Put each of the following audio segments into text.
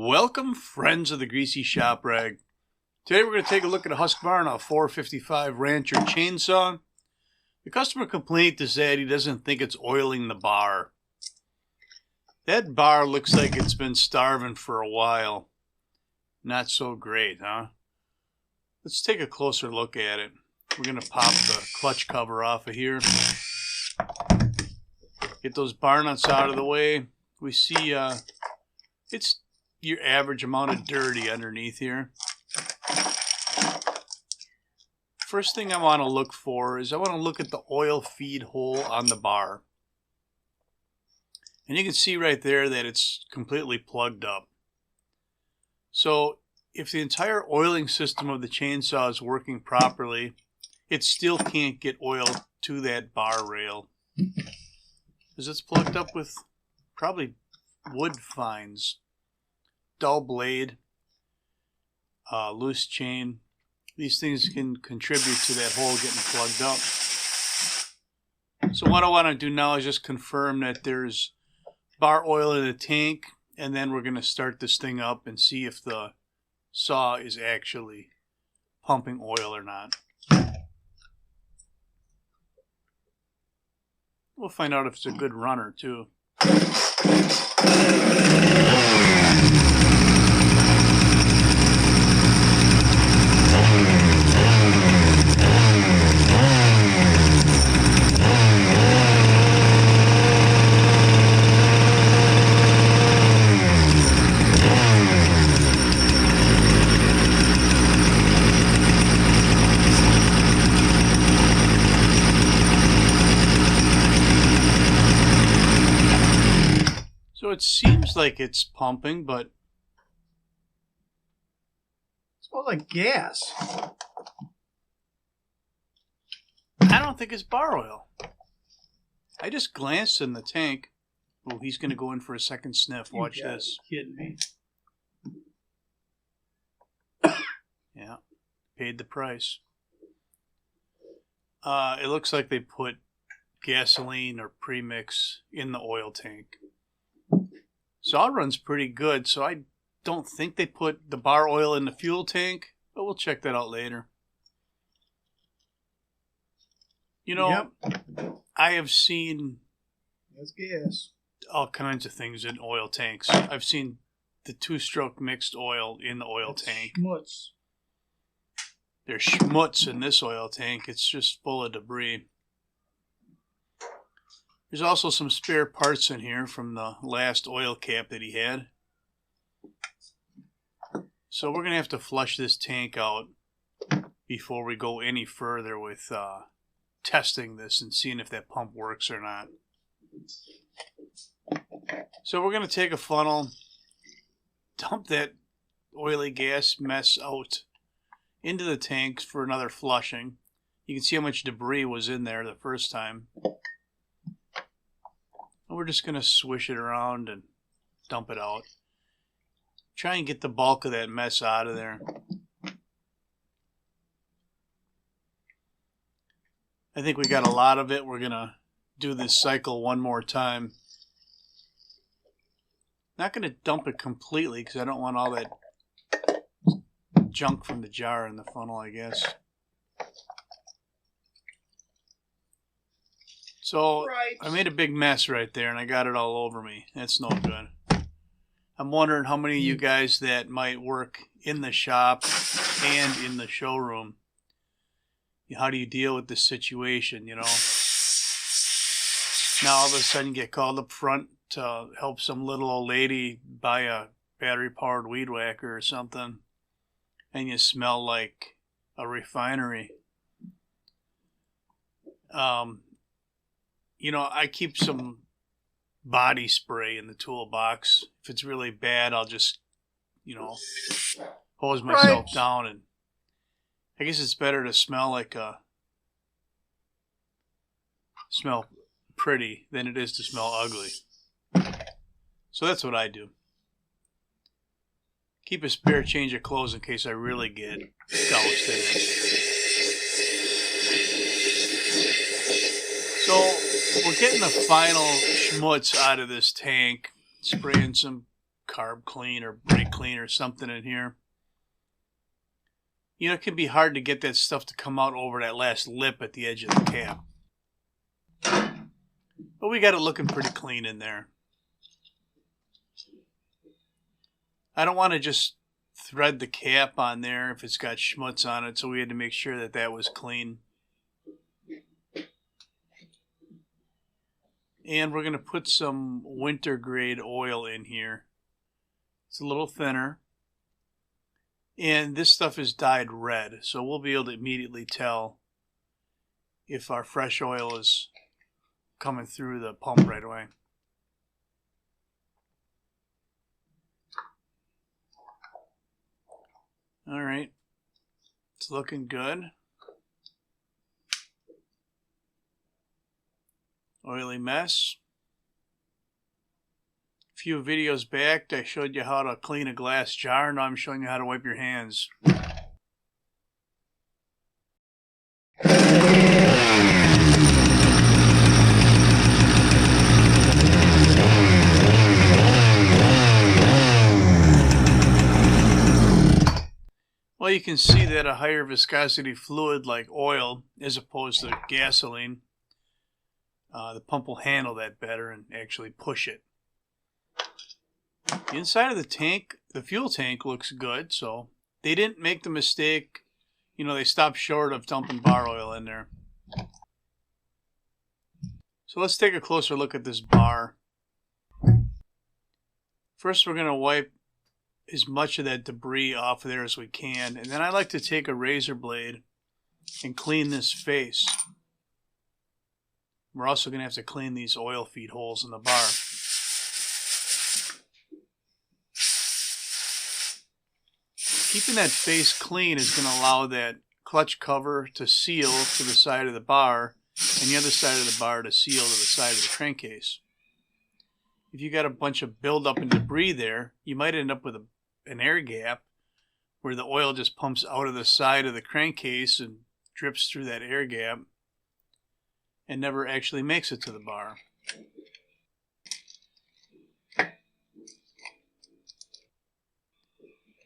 Welcome, friends of the Greasy Shop Rag. Today we're going to take a look at a Husqvarna 455 Rancher chainsaw. The customer complaint is that he doesn't think it's oiling the bar. That bar looks like it's been starving for a while. Not so great, huh? Let's take a closer look at it. We're going to pop the clutch cover off of here. Get those bar nuts out of the way. We see it's your average amount of dirty underneath here. First thing I want to look for is I want to look at the oil feed hole on the bar. And you can see right there that it's completely plugged up. So if the entire oiling system of the chainsaw is working properly, it still can't get oil to that bar rail. Because it's plugged up with probably wood fines. Dull blade, loose chain. These things can contribute to that hole getting plugged up. So what I want to do now is just confirm that there's bar oil in the tank, and then we're going to start this thing up and see if the saw is actually pumping oil or not. We'll find out if it's a good runner too. So it seems like it's pumping, but It smells like gas. I don't think it's bar oil. I just glanced in the tank. Oh, he's going to go in for a second sniff. Watch this. You kidding me? Yeah, paid the price. It looks like they put gasoline or premix in the oil tank. Saw runs pretty good, so I don't think they put the bar oil in the fuel tank, but we'll check that out later. You know, I have seen That's gas. all kinds of things in oil tanks. I've seen the two-stroke mixed oil in the oil tank. Schmutz. There's schmutz in this oil tank. It's just full of debris. There's also some spare parts in here from the last oil cap that he had. So we're going to have to flush this tank out before we go any further with testing this and seeing if that pump works or not. So we're going to take a funnel, dump that oily gas mess out into the tanks for another flushing. You can see how much debris was in there the first time. And we're just going to swish it around and dump it out. Try and get the bulk of that mess out of there. I think we got a lot of it. We're going to do this cycle one more time. Not going to dump it completely because I don't want all that junk from the jar in the funnel, I guess. So I made a big mess right there and I got it all over me. That's no good. I'm wondering how many of you guys that might work in the shop and in the showroom, how do you deal with this situation, you know? Now all of a sudden you get called up front to help some little old lady buy a battery-powered weed whacker or something, and you smell like a refinery. You know, I keep some body spray in the toolbox. If it's really bad, I'll just, you know, hose myself down. And I guess it's better to smell pretty than it is to smell ugly. So that's what I do. Keep a spare change of clothes in case I really get doused in it. So we're getting the final schmutz out of this tank, spraying some carb clean or brake clean or something in here. You know, it can be hard to get that stuff to come out over that last lip at the edge of the cap. But we got it looking pretty clean in there. I don't want to just thread the cap on there if it's got schmutz on it, so we had to make sure that that was clean. And we're going to put some winter grade oil in here. It's a little thinner. And this stuff is dyed red, so we'll be able to immediately tell if our fresh oil is coming through the pump right away. All right, it's looking good. Oily mess. A few videos back, I showed you how to clean a glass jar. Now I'm showing you how to wipe your hands. Well, you can see that a higher viscosity fluid like oil, as opposed to gasoline, the pump will handle that better and actually push it. The inside of the tank, the fuel tank, looks good, so they didn't make the mistake. You know, they stopped short of dumping bar oil in there. So let's take a closer look at this bar. First, we're going to wipe as much of that debris off of there as we can, and then I like to take a razor blade and clean this face. We're also going to have to clean these oil feed holes in the bar. Keeping that face clean is going to allow that clutch cover to seal to the side of the bar and the other side of the bar to seal to the side of the crankcase. If you got a bunch of buildup and debris there, you might end up with an air gap where the oil just pumps out of the side of the crankcase and drips through that air gap and never actually makes it to the bar.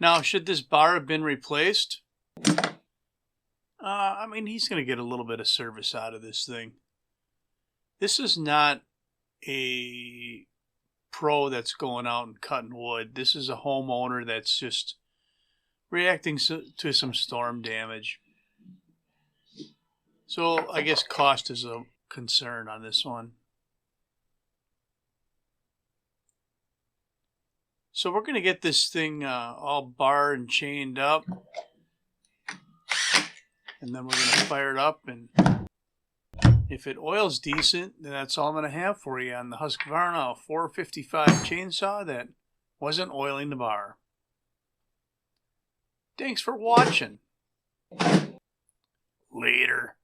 Now, should this bar have been replaced? I mean, he's going to get a little bit of service out of this thing. This is not a pro that's going out and cutting wood. This is a homeowner that's just reacting to some storm damage. So I guess cost is a concern on this one. So we're going to get this thing all barred and chained up. And then we're going to fire it up. And if it oils decent, then that's all I'm going to have for you on the Husqvarna 455 chainsaw that wasn't oiling the bar. Thanks for watching. Later.